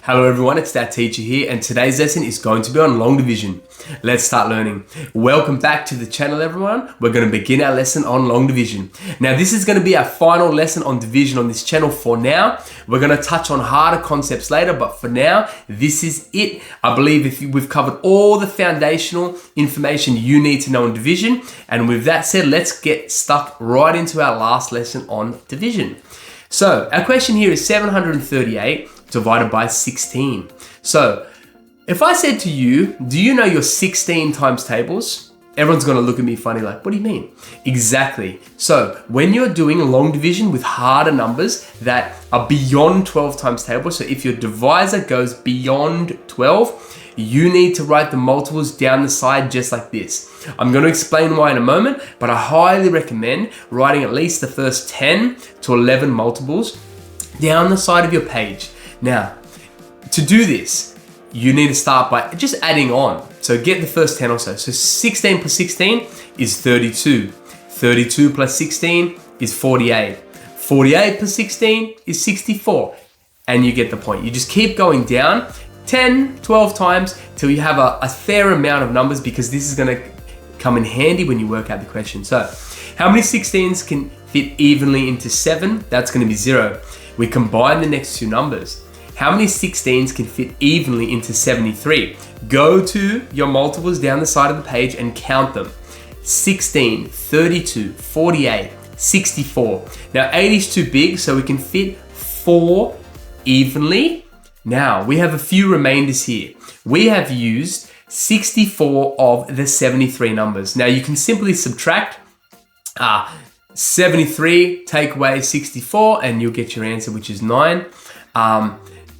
Hello everyone, it's that teacher here, and today's lesson is going to be on long division. Let's start learning. Welcome back to the channel everyone. We're going to begin our lesson on long division. Now this is going to be our final lesson on division on this channel for now. We're going to touch on harder concepts later, but for now, this is it. I believe we've covered all the foundational information you need to know on division, and with that said, let's get stuck right into our last lesson on division. So our question here is 738 divided by 16. So if I said to you, do you know your 16 times tables? Everyone's gonna look at me funny like, what do you mean? Exactly. So when you're doing long division with harder numbers that are beyond 12 times tables, so if your divisor goes beyond 12, you need to write the multiples down the side just like this. I'm going to explain why in a moment, but I highly recommend writing at least the first 10 to 11 multiples down the side of your page. Now, to do this, you need to start by just adding on. So get the first 10 or so. So 16 plus 16 is 32. 32 plus 16 is 48. 48 plus 16 is 64. And you get the point. You just keep going down 10, 12 times till you have a fair amount of numbers, because this is going to come in handy when you work out the question. So how many 16s can fit evenly into 7? That's going to be 0. We combine the next two numbers. How many 16s can fit evenly into 73? Go to your multiples down the side of the page and count them. 16, 32, 48, 64. Now 80 is too big, so we can fit 4 evenly. Now we have a few remainders here. We have used 64 of the 73 numbers. Now you can simply subtract 73, take away 64, and you'll get your answer, which is 9.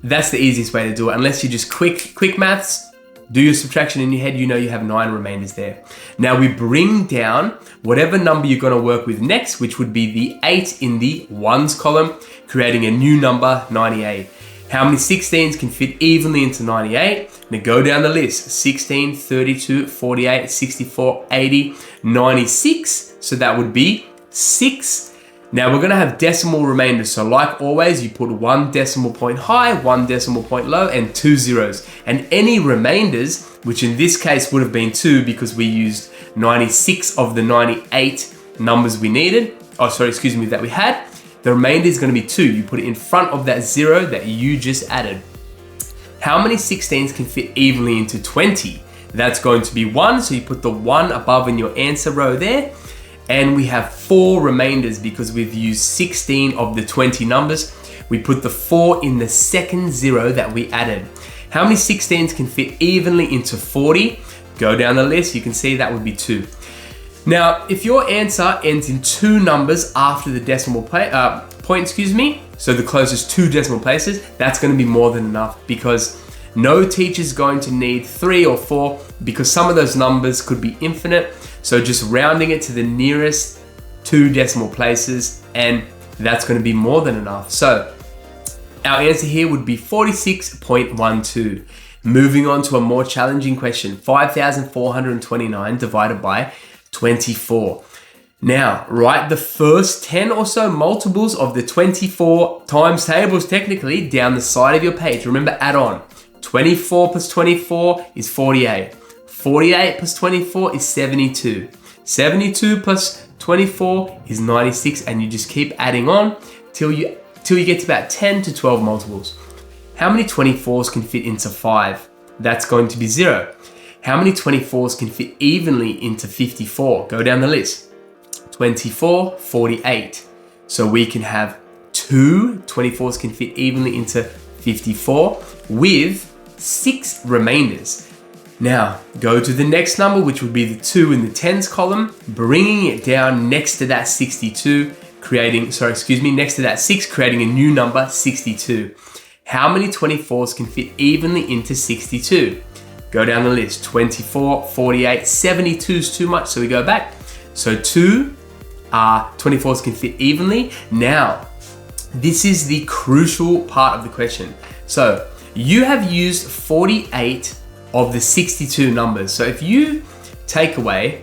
That's the easiest way to do it. Unless you just quick maths, do your subtraction in your head, you know you have 9 remainders there. Now we bring down whatever number you're going to work with next, which would be the 8 in the ones column, creating a new number, 98. How many 16s can fit evenly into 98? Now go down the list. 16, 32, 48, 64, 80, 96. So that would be 6. Now we're going to have decimal remainders. So like always, you put 1 decimal point high, 1 decimal point low, and 2 zeros. And any remainders, which in this case would have been 2 because we used 96 of the 98 numbers we needed. That we had. The remainder is going to be 2. You put it in front of that 0 that you just added. How many 16s can fit evenly into 20? That's going to be 1. So you put the 1 above in your answer row there. And we have 4 remainders because we've used 16 of the 20 numbers. We put the 4 in the second 0 that we added. How many 16s can fit evenly into 40? Go down the list, you can see that would be 2. Now, if your answer ends in 2 numbers after the decimal point, so the closest 2 decimal places, that's going to be more than enough, because no teacher's going to need 3 or 4, because some of those numbers could be infinite. So just rounding it to the nearest 2 decimal places, and that's going to be more than enough. So our answer here would be 46.12. Moving on to a more challenging question, 5,429 divided by 24. Now, write the first 10 or so multiples of the 24 times tables technically down the side of your page. Remember, add on. 24 plus 24 is 48. 48 plus 24 is 72. 72 plus 24 is 96, and you just keep adding on till you get to about 10 to 12 multiples. How many 24s can fit into 5? That's going to be 0. How many 24s can fit evenly into 54? Go down the list. 24, 48. So we can have 2 24s can fit evenly into 54 with 6 remainders. Now, go to the next number, which would be the 2 in the tens column, bringing it down next to that 62, next to that 6, creating a new number, 62. How many 24s can fit evenly into 62? Go down the list. 24, 48, 72 is too much, so we go back. So 2 24s can fit evenly. Now, this is the crucial part of the question. So you have used 48 of the 62 numbers. So if you take away,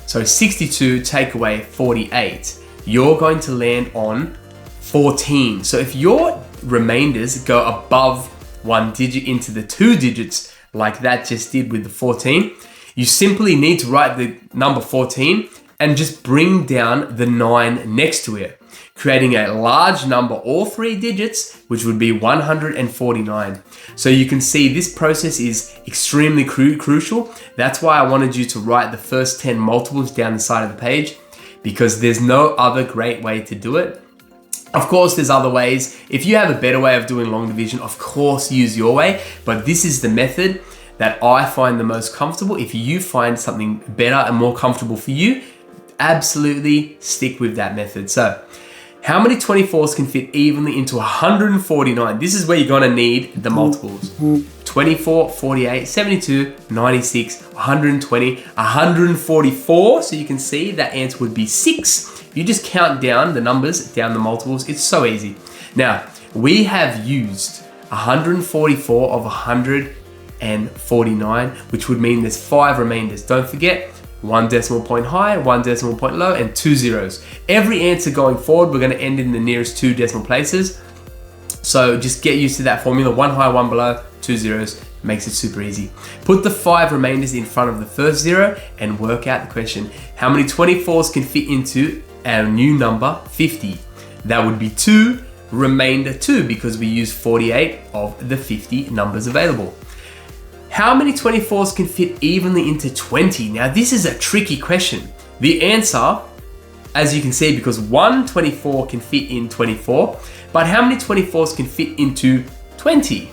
62 take away 48, you're going to land on 14. So if your remainders go above one digit into the 2 digits like that just did with the 14, you simply need to write the number 14 and just bring down the 9 next to it, creating a large number, all 3 digits, which would be 149. So you can see this process is extremely crucial. That's why I wanted you to write the first 10 multiples down the side of the page, because there's no other great way to do it. Of course, there's other ways. If you have a better way of doing long division, of course, use your way, but this is the method that I find the most comfortable. If you find something better and more comfortable for you, absolutely stick with that method. So, how many 24s can fit evenly into 149? This is where you're gonna need the multiples. 24, 48, 72, 96, 120, 144. So you can see that answer would be 6. You just count down the numbers, down the multiples. It's so easy. Now, we have used 144 of 149, which would mean there's 5 remainders. Don't forget, 1 decimal point high, 1 decimal point low, and 2 zeros. Every answer going forward, we're gonna end in the nearest 2 decimal places. So just get used to that formula. 1 high, 1 below, 2 zeros, makes it super easy. Put the 5 remainders in front of the first 0 and work out the question. How many 24s can fit into our new number, 50? That would be 2, remainder 2, because we use 48 of the 50 numbers available. How many 24s can fit evenly into 20? Now this is a tricky question. The answer, as you can see, because one 24 can fit in 24, but how many 24s can fit into 20?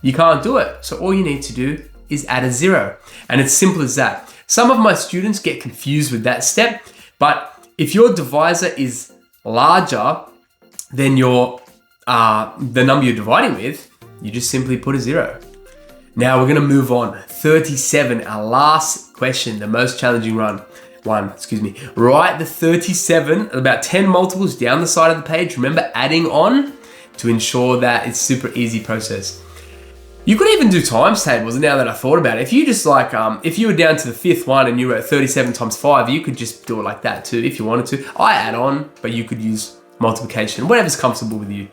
You can't do it. So all you need to do is add a 0. And it's simple as that. Some of my students get confused with that step, but if your divisor is larger than the number you're dividing with, you just simply put a 0. Now we're gonna move on. 37, our last question, the most challenging one. Write the 37, about 10 multiples down the side of the page. Remember adding on to ensure that it's super easy process. You could even do times tables now that I thought about it. If you just like, if you were down to the 5th one and you wrote 37 times 5, you could just do it like that too if you wanted to. I add on, but you could use multiplication, whatever's comfortable with you.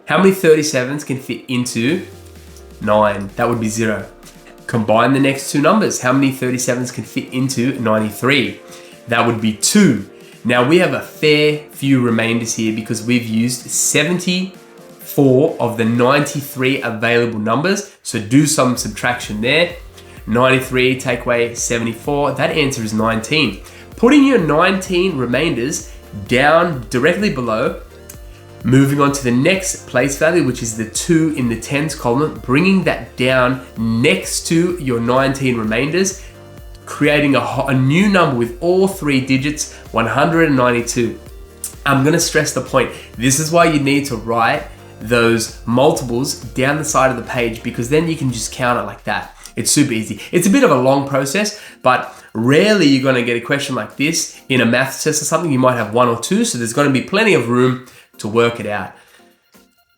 How many 37s can fit into 9? That would be 0. Combine the next 2 numbers. How many 37s can fit into 93? That would be 2. Now we have a fair few remainders here because we've used 74 of the 93 available numbers. So do some subtraction there. 93 take away 74, that answer is 19. Putting your 19 remainders down directly below, moving on to the next place value, which is the 2 in the tens column, bringing that down next to your 19 remainders, creating a new number with all 3 digits, 192. I'm gonna stress the point. This is why you need to write those multiples down the side of the page, because then you can just count it like that. It's super easy. It's a bit of a long process, but rarely you're gonna get a question like this in a math test or something. You might have 1 or 2, so there's gonna be plenty of room to work it out.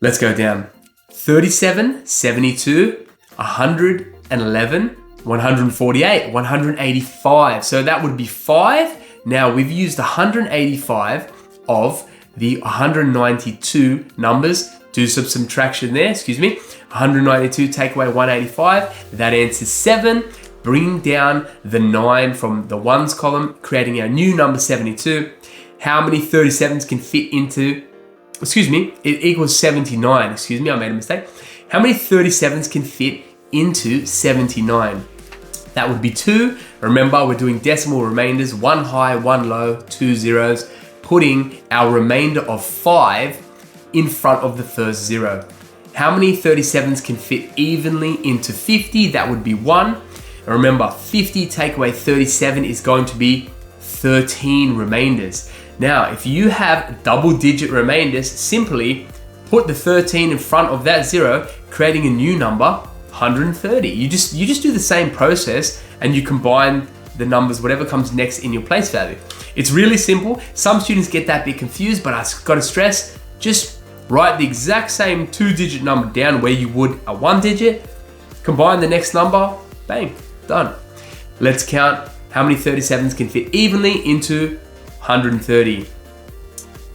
Let's go down. 37, 72, 111, 148, 185. So that would be 5. Now we've used 185 of the 192 numbers. Do some subtraction there, 192 take away 185. That answers 7. Bring down the 9 from the ones column, creating our new number 72. How many 37s can fit into, it equals 79. I made a mistake. How many 37s can fit into 79? That would be 2. Remember, we're doing decimal remainders, 1 high, 1 low, 2 zeros, putting our remainder of 5 in front of the first 0. How many 37s can fit evenly into 50? That would be 1. And remember, 50 take away 37 is going to be 13 remainders. Now, if you have double-digit remainders, simply put the 13 in front of that 0, creating a new number, 130. You just do the same process and you combine the numbers, whatever comes next in your place value. It's really simple. Some students get that bit confused, but I've got to stress, just write the exact same 2-digit number down where you would a 1-digit, combine the next number, bang, done. Let's count how many 37s can fit evenly into 130.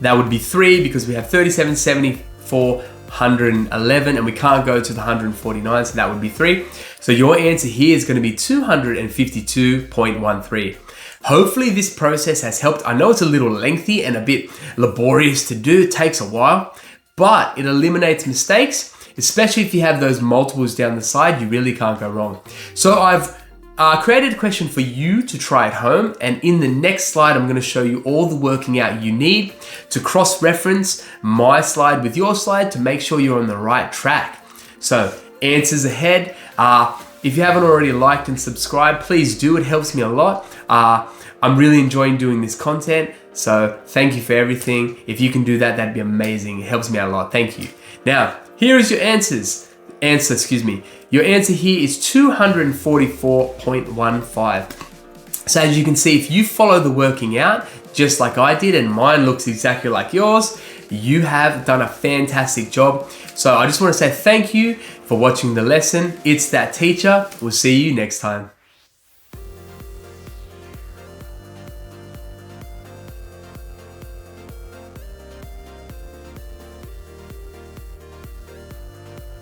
That would be 3 because we have 37, 74, 111, and we can't go to the 149, so that would be 3. So your answer here is going to be 252.13. Hopefully this process has helped. I know it's a little lengthy and a bit laborious to do. It takes a while, but it eliminates mistakes, especially if you have those multiples down the side. You really can't go wrong. So I've created a question for you to try at home, and in the next slide I'm going to show you all the working out you need to cross-reference my slide with your slide to make sure you're on the right track. So answers ahead. If you haven't already liked and subscribed, please do. It helps me a lot. I'm really enjoying doing this content, so thank you for everything. If you can do that, that'd be amazing. It helps me out a lot. Thank you. Now, here is your answer. Your answer here is 244.15. So as you can see, if you follow the working out just like I did, and mine looks exactly like yours, you have done a fantastic job. So I just want to say thank you for watching the lesson. It's That Teacher. We'll see you next time.